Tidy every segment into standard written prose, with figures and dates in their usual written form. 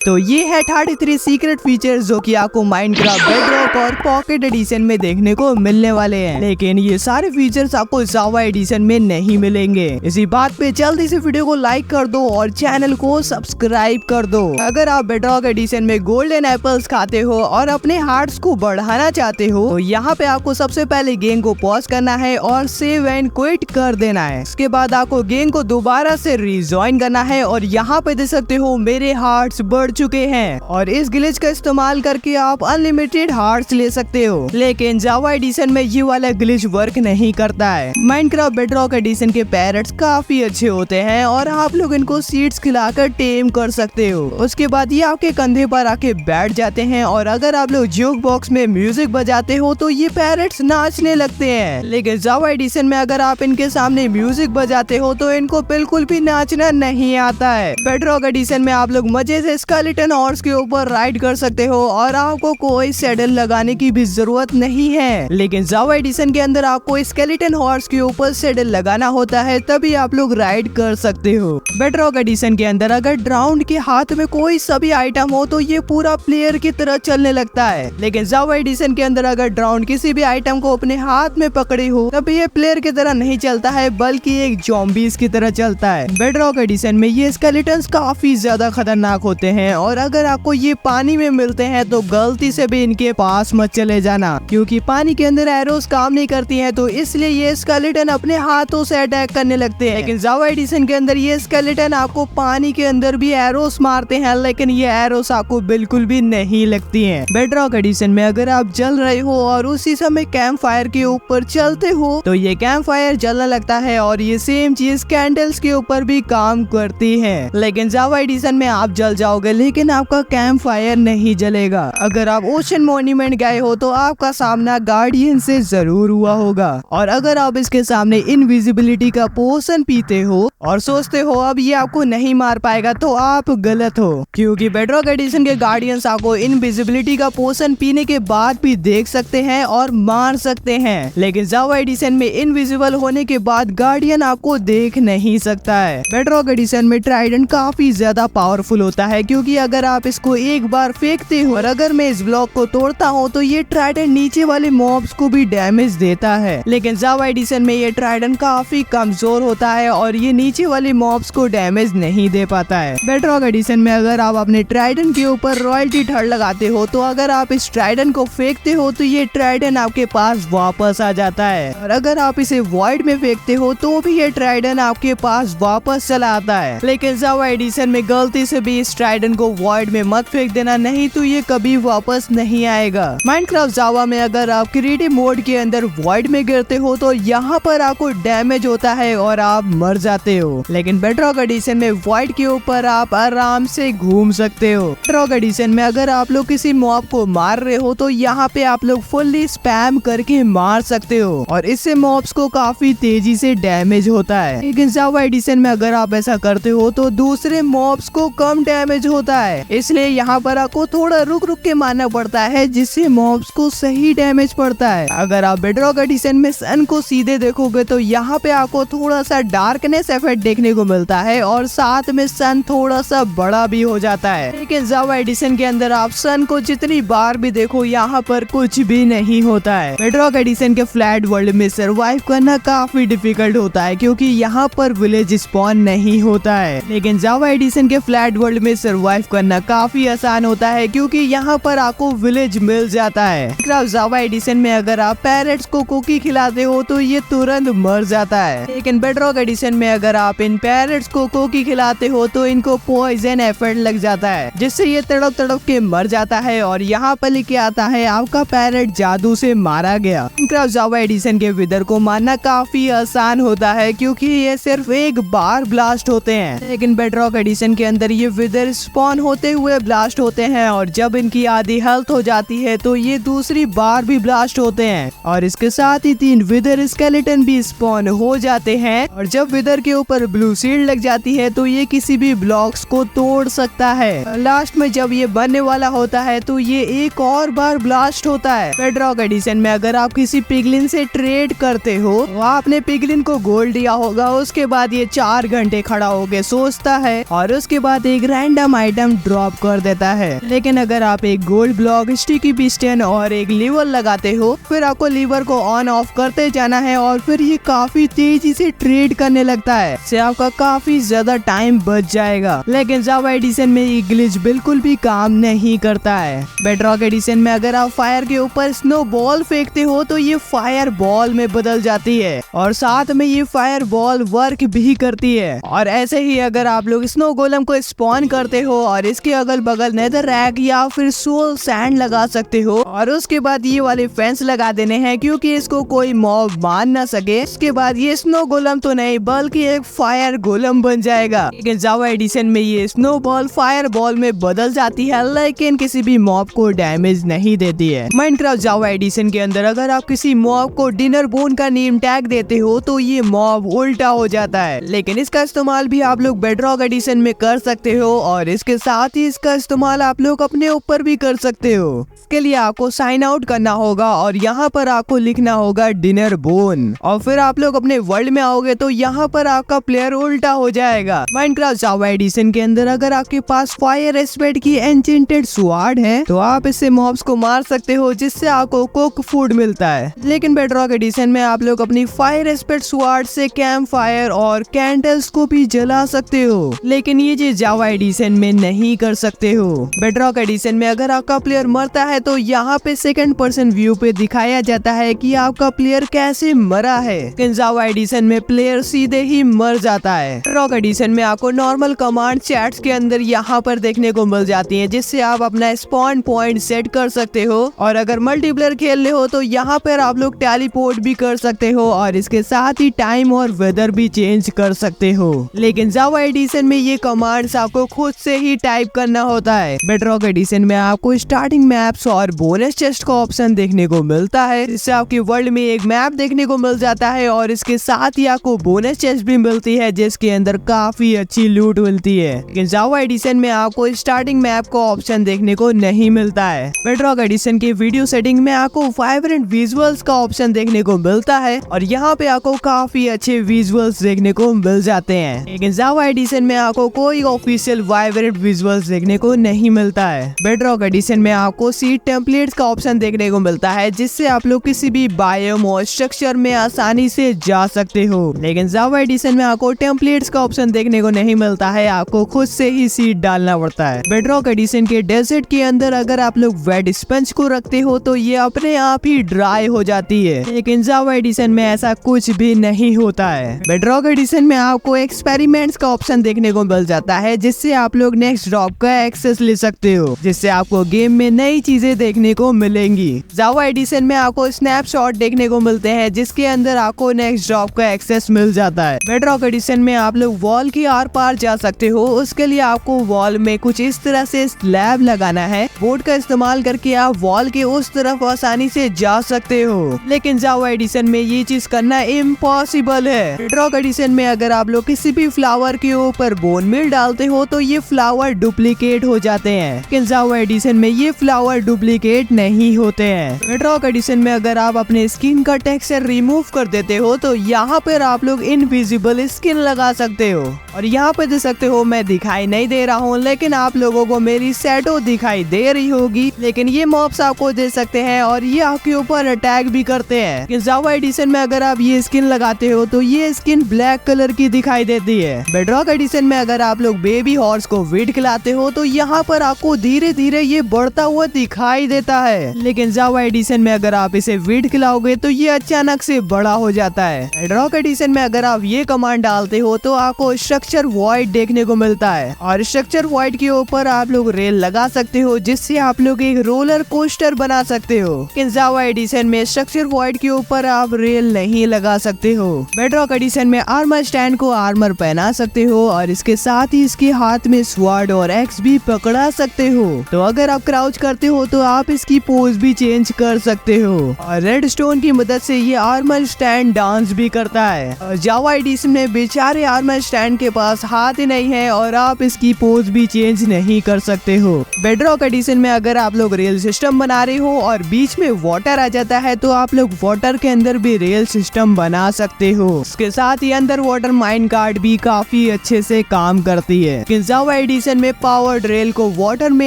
तो ये है 33 सीक्रेट फीचर्स जो कि आपको माइनक्राफ्ट बेडरॉक और पॉकेट एडिशन में देखने को मिलने वाले हैं, लेकिन ये सारे फीचर्स आपको जावा एडिशन में नहीं मिलेंगे। इसी बात पे जल्दी से वीडियो को लाइक कर दो और चैनल को सब्सक्राइब कर दो। अगर आप बेडरॉक एडिशन में गोल्डन एप्पल्स खाते हो और अपने हार्ट्स को बढ़ाना चाहते हो तो यहाँ पे आपको सबसे पहले गेम को पॉज करना है और सेव एंड क्विट कर देना है। इसके बाद आपको गेम को दोबारा से रिजॉइन करना है और यहाँ पे देख सकते हो मेरे हार्ट्स बढ़ चुके हैं और इस ग्लिच का इस्तेमाल करके आप अनलिमिटेड हार्ट्स ले सकते हो। लेकिन जावा एडिशन में ये वाला ग्लिच वर्क नहीं करता है। माइनक्राफ्ट बेडरॉक एडिशन के पैरट्स काफी अच्छे होते हैं और आप लोग इनको सीड्स खिलाकर टेम कर सकते हो। उसके बाद ये आपके कंधे पर आके बैठ जाते हैं और अगर आप लोग जोक बॉक्स में म्यूजिक बजाते हो तो ये पैरट्स नाचने लगते हैं। लेकिन जावा एडिशन में अगर आप इनके सामने म्यूजिक बजाते हो तो इनको बिल्कुल भी नाचना नहीं आता है। बेडरॉक एडिशन में आप लोग मजे से स्केलेटन हॉर्स के ऊपर राइड कर सकते हो और आपको कोई सैडल लगाने की भी जरूरत नहीं है। लेकिन जावा एडिशन के अंदर आपको स्केलेटन हॉर्स के ऊपर सैडल लगाना होता है, तभी आप लोग राइड कर सकते हो। बेडरॉक एडिशन के अंदर अगर ड्राउंड के हाथ में कोई सभी आइटम हो तो ये पूरा प्लेयर की तरह चलने लगता है। लेकिन जावा एडिशन के अंदर अगर ड्राउंड किसी भी आइटम को अपने हाथ में पकड़े हो तब ये प्लेयर की तरह नहीं चलता है, बल्कि एक ज़ॉम्बीज़ की तरह चलता है। बेडरॉक एडिशन में ये स्केलेटन्स काफी ज्यादा खतरनाक होते हैं और अगर आपको ये पानी में मिलते हैं तो गलती से भी इनके पास मत चले जाना, क्योंकि पानी के अंदर एरोस काम नहीं करती हैं, तो इसलिए ये स्केलेटन अपने हाथों से अटैक करने लगते हैं। लेकिन जावा एडिशन के अंदर ये स्केलेटन आपको पानी के अंदर भी एरोस मारते हैं, लेकिन ये एरोस आपको बिल्कुल भी नहीं लगती हैं। बेडरॉक एडिशन में अगर आप जल रहे हो और उसी समय कैंप फायर के ऊपर चलते हो तो ये कैंप फायर जलने लगता है और ये सेम चीज कैंडल्स के ऊपर भी काम करती है। लेकिन जावा एडिशन में आप जल जाओगे लेकिन आपका कैंप फायर नहीं जलेगा। अगर आप ओशन मॉन्यूमेंट गए हो तो आपका सामना गार्डियन से जरूर हुआ होगा और अगर आप इसके सामने इनविजिबिलिटी का पोशन पीते हो और सोचते हो अब ये आपको नहीं मार पाएगा तो आप गलत हो, क्योंकि बेडरॉक एडिशन के गार्डियंस आपको इनविजिबिलिटी का पोशन पीने के बाद भी देख सकते हैं और मार सकते हैं। लेकिन जावा एडिशन में इनविजिबल होने के बाद गार्डियन आपको देख नहीं सकता है। बेडरॉक एडिशन में ट्राइडेंट काफी ज्यादा पावरफुल होता है, क्योंकि अगर आप इसको एक बार फेंकते हो और अगर मैं इस ब्लॉक को तोड़ता हूँ तो ये ट्राइडेंट नीचे वाले मॉब्स को भी डैमेज देता है। लेकिन जावा एडिशन में ये ट्राइडेंट काफी कमजोर होता है और ये नीचे वाले मॉब्स को डैमेज नहीं दे पाता है। बेडरॉक एडिशन में अगर आप अपने ट्राइडेंट के ऊपर रॉयल्टी थर्ड लगाते हो तो अगर आप इस ट्राइडेंट को फेंकते हो तो ये ट्राइडेंट आपके पास वापस आ जाता है और अगर आप इसे वॉइड में फेंकते हो तो भी ये ट्राइडेंट आपके पास वापस चला आता है। लेकिन जावा एडिशन में गलती से भी इस ट्राइडेंट को वॉइड में मत फेंक देना, नहीं तो ये कभी वापस नहीं आएगा। माइनक्राफ्ट जावा में अगर आप क्रिएटिव मोड के अंदर वॉइड में गिरते हो तो यहाँ पर आपको डैमेज होता है और आप मर जाते हो। लेकिन बेडरॉक एडिशन में वॉइड के ऊपर आप आराम से घूम सकते हो। बेडरॉक एडिशन में अगर आप लोग किसी मॉब को मार रहे हो तो यहाँ पे आप लोग फुल्ली स्पैम करके मार सकते हो और इससे मॉब्स को काफी तेजी से डैमेज होता है। लेकिन जावा एडिशन में अगर आप ऐसा करते हो तो दूसरे मॉब्स को कम डैमेज होता है, इसलिए यहाँ पर आपको थोड़ा रुक रुक के मारना पड़ता है जिससे मॉब्स को सही डैमेज पड़ता है। अगर आप बेडरॉक एडिशन में सन को सीधे देखोगे तो यहाँ पे आपको थोड़ा सा डार्कनेस इफेक्ट देखने को मिलता है और साथ में सन थोड़ा सा बड़ा भी हो जाता है। लेकिन जावा एडिशन के अंदर आप सन को जितनी बार भी देखो यहाँ पर कुछ भी नहीं होता है। बेडरॉक एडिशन के फ्लैट वर्ल्ड में सर्वाइव करना काफी डिफिकल्ट होता है, क्योंकि यहाँ पर विलेज स्पॉन नहीं होता है। लेकिन जावा एडिशन के फ्लैट वर्ल्ड में सर्वाइव करना काफी आसान होता है, क्योंकि यहाँ पर आपको विलेज मिल जाता है। जावा एडिशन में अगर आप पैरट्स को कुकी खिलाते हो तो ये तुरंत मर जाता है। लेकिन बेडरॉक एडिशन में अगर आप इन पैरट्स को कुकी खिलाते हो तो इनको पॉइजन इफेक्ट लग जाता है, जिससे ये तड़प तड़प के मर जाता है और यहाँ पर लिखे आता है आपका पैरट जादू से मारा गया। जावा एडिशन के विदर को मारना काफी आसान होता है, क्योंकि ये सिर्फ एक बार ब्लास्ट होते हैं। लेकिन बेडरॉक एडिशन के अंदर ये विदर स्पॉन होते हुए ब्लास्ट होते हैं और जब इनकी आधी हेल्थ हो जाती है तो ये दूसरी बार भी ब्लास्ट होते हैं और इसके साथ ही 3 विदर स्केलेटन भी स्पॉन हो जाते हैं और जब विदर के ऊपर ब्लू सीड लग जाती है तो ये किसी भी ब्लॉक्स को तोड़ सकता है। लास्ट में जब ये बनने वाला होता है तो ये एक और बार ब्लास्ट होता है। बेडरॉक एडिशन में अगर आप किसी पिगलिन से ट्रेड करते हो तो आपने पिगलिन को गोल्ड दिया होगा, उसके बाद ये 4 घंटे खड़ा होके सोचता है और उसके बाद एक रैंडम आइटम ड्रॉप कर देता है। लेकिन अगर आप एक गोल्ड ब्लॉक, स्टिकी पिस्टन और एक लीवर लगाते हो, फिर आपको लीवर को ऑन ऑफ करते जाना है और फिर ये काफी तेजी से ट्रेड करने लगता है। इससे आपका काफी ज्यादा टाइम बच जाएगा। लेकिन जावा एडिशन में ये ग्लिच बिल्कुल भी काम नहीं करता है। बेडरॉक एडिशन में अगर आप फायर के ऊपर स्नो बॉल फेंकते हो तो ये फायर बॉल में बदल जाती है और साथ में ये फायर बॉल वर्क भी करती है। और ऐसे ही अगर आप लोग स्नो गोलम को स्पॉन करते हो और इसके अगल बगल नेदर रैक या फिर सोल सैंड लगा सकते हो और उसके बाद ये वाले फेंस लगा देने हैं क्योंकि इसको कोई मॉब मान ना सके। इसके बाद ये स्नो गोलम तो नहीं बल्कि एक फायर गोलम बन जाएगा। लेकिन जावा एडिशन में ये स्नो बॉल फायर बॉल में बदल जाती है लेकिन किसी भी मॉब को डैमेज नहीं देती है। माइनक्राफ्ट जावा एडिशन के अंदर अगर आप किसी मॉब को डिनर बोन का नेम टैग देते हो तो ये मॉब उल्टा हो जाता है। लेकिन इसका इस्तेमाल भी आप लोग बेडरॉक एडिशन में कर सकते हो और इसके साथ ही इसका इस्तेमाल आप लोग अपने ऊपर भी कर सकते हो। इसके लिए आपको साइन आउट करना होगा और यहाँ पर आपको लिखना होगा डिनर बोन और फिर आप लोग अपने वर्ल्ड में आओगे तो यहाँ पर आपका प्लेयर उल्टा हो जाएगा। माइनक्राफ्ट जावा एडिशन के अंदर अगर आपके पास फायर एस्पेड की एन्चेंटेड स्वॉर्ड है तो आप इससे मॉब्स को मार सकते हो जिससे आपको कुक फूड मिलता है। लेकिन बेडरॉक एडिशन में आप लोग अपनी फायर एस्पेड स्वॉर्ड से कैंप फायर और कैंडल्स को भी जला सकते हो। लेकिन ये चीज जावा एडिशन में नहीं कर सकते हो। बेडरॉक एडिशन में अगर आपका प्लेयर मरता है तो यहाँ पे सेकंड पर्सन व्यू पे दिखाया जाता है कि आपका प्लेयर कैसे मरा है। लेकिन जावा एडिशन में प्लेयर सीधे ही मर जाता है। बेडरॉक एडिशन में आपको नॉर्मल कमांड चैट्स के अंदर यहाँ पर देखने को मिल जाती है जिससे आप अपना स्पॉन पॉइंट सेट कर सकते हो और अगर मल्टीप्लेयर खेल रहे हो तो यहाँ पर आप लोग टेलीपोर्ट भी कर सकते हो और इसके साथ ही टाइम और वेदर भी चेंज कर सकते हो। लेकिन जावा एडिशन में ये कमांड्स आपको खुद से ही टाइप करना होता है। बेडरॉक एडिशन में आपको स्टार्टिंग मैप्स और बोनस चेस्ट का ऑप्शन देखने को मिलता है जिससे आपके वर्ल्ड में एक मैप देखने को मिल जाता है और इसके साथ ही आपको बोनस चेस्ट भी मिलती है जिसके अंदर काफी अच्छी लूट मिलती है। लेकिन जावा एडिशन में आपको स्टार्टिंग मैप का ऑप्शन देखने को नहीं मिलता है। बेडरॉक एडिशन के वीडियो सेटिंग में आपको वाइब्रेंट विजुअल्स का ऑप्शन देखने को मिलता है और यहाँ पे आपको काफी अच्छे विजुअल्स देखने को मिल जाते हैं। लेकिन जावा एडिशन में आपको कोई ऑफिशियल वाइब्रेंट विजुअल्स देखने को नहीं मिलता है। बेडरॉक एडिशन में आपको सीड टेम्पलेट्स का ऑप्शन देखने को मिलता है जिससे आप लोग किसी भी बायोम और स्ट्रक्चर में आसानी से जा सकते हो। लेकिन जावा एडिशन में आपको टेम्पलेट्स का ऑप्शन देखने को नहीं मिलता है, आपको खुद से ही सीड डालना पड़ता है। बेडरॉक एडिशन के डेजर्ट के अंदर अगर आप लोग वेट स्पंज को रखते हो तो ये अपने आप ही ड्राई हो जाती है। लेकिन जावा एडिशन में ऐसा कुछ भी नहीं होता है। बेडरॉक एडिशन में आपको एक्सपेरिमेंट्स का ऑप्शन देखने को मिल जाता है जिससे आप लोग नेक्स्ट ड्रॉप का एक्सेस ले सकते हो जिससे आपको गेम में नई चीजें देखने को मिलेंगी। जावा एडिशन में आपको स्नैपशॉट देखने को मिलते हैं जिसके अंदर आपको नेक्स्ट ड्रॉप का एक्सेस मिल जाता है। बेडरॉक एडिशन में आप लोग वॉल के आर पार जा सकते हो, उसके लिए आपको वॉल में कुछ इस तरह से स्लैब लगाना है। बोर्ड का इस्तेमाल करके आप वॉल के उस तरफ आसानी से जा सकते हो। लेकिन जावा एडिशन में ये चीज करना इम्पॉसिबल है। बेडरॉक एडिशन में अगर आप लोग किसी भी फ्लावर के ऊपर बोन मिल डालते हो तो ये फ्लावर डुप्लीकेट हो जाते हैं। लेकिन जावा एडिशन में ये फ्लावर डुप्लीकेट नहीं होते हैं। बेडरॉक एडिशन में अगर आप अपने स्किन का टेक्सचर रिमूव कर देते हो तो यहाँ पर आप लोग इनविजिबल स्किन लगा सकते हो और यहाँ पे देख सकते हो मैं दिखाई नहीं दे रहा हूँ लेकिन आप लोगों को मेरी शैडो दिखाई दे रही होगी। लेकिन ये मॉब्स आपको दे सकते हैं और ये आपके ऊपर अटैक भी करते हैं। जावा एडिशन में अगर आप ये स्किन लगाते हो तो ये स्किन ब्लैक कलर की दिखाई देती है। बेडरॉक एडिशन में अगर आप लोग बेबी हॉर्स को वीट खिलाते हो तो यहाँ पर आपको धीरे धीरे ये बढ़ता हुआ दिखाई देता है। लेकिन जावा एडिशन में अगर आप इसे वीट खिलाओगे तो ये अचानक से बड़ा हो जाता है। बेडरॉक एडिशन में अगर आप ये कमांड डालते हो तो आपको स्ट्रक्चर वॉइड देखने को मिलता है और स्ट्रक्चर वॉइड के ऊपर आप लोग रेल लगा सकते हो जिससे आप लोग एक रोलर कोस्टर बना सकते हो। लेकिन जावा एडिशन में स्ट्रक्चर वॉइड के ऊपर आप रेल नहीं लगा सकते हो। बेडरॉक एडिशन में आर्मर स्टैंड को आर्मर पहना सकते हो और इसके साथ ही इसके हाथ में स्वॉर्ड और एक्स भी पकड़ा सकते हो। तो अगर आप क्राउच करते हो तो आप इसकी पोज भी चेंज कर सकते हो और रेड स्टोन की मदद से ये आर्मर स्टैंड डांस भी करता है। और जावा एडिशन में बेचारे आर्मर स्टैंड के पास हाथ ही नहीं है और आप इसकी पोज भी चेंज नहीं कर सकते हो। बेडरॉक एडिशन में अगर आप लोग रेल सिस्टम बना रहे हो और बीच में वाटर आ जाता है तो आप लोग वाटर के अंदर भी रेल सिस्टम बना सकते हो। इसके साथ ही अंडर वाटर माइन कार्ड भी काफी अच्छे से काम करती है। जावा एडिशन एडिशन में पावर्ड रेल को वाटर में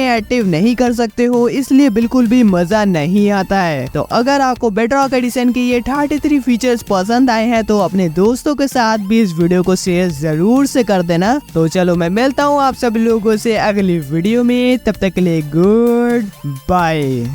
एक्टिव नहीं कर सकते हो, इसलिए बिल्कुल भी मजा नहीं आता है। तो अगर आपको बेडरॉक एडिशन के ये 33 फीचर्स पसंद आए हैं तो अपने दोस्तों के साथ भी इस वीडियो को शेयर जरूर से कर देना। तो चलो मैं मिलता हूँ आप सभी लोगों से अगली वीडियो में, तब तक के लिए गुड बाय।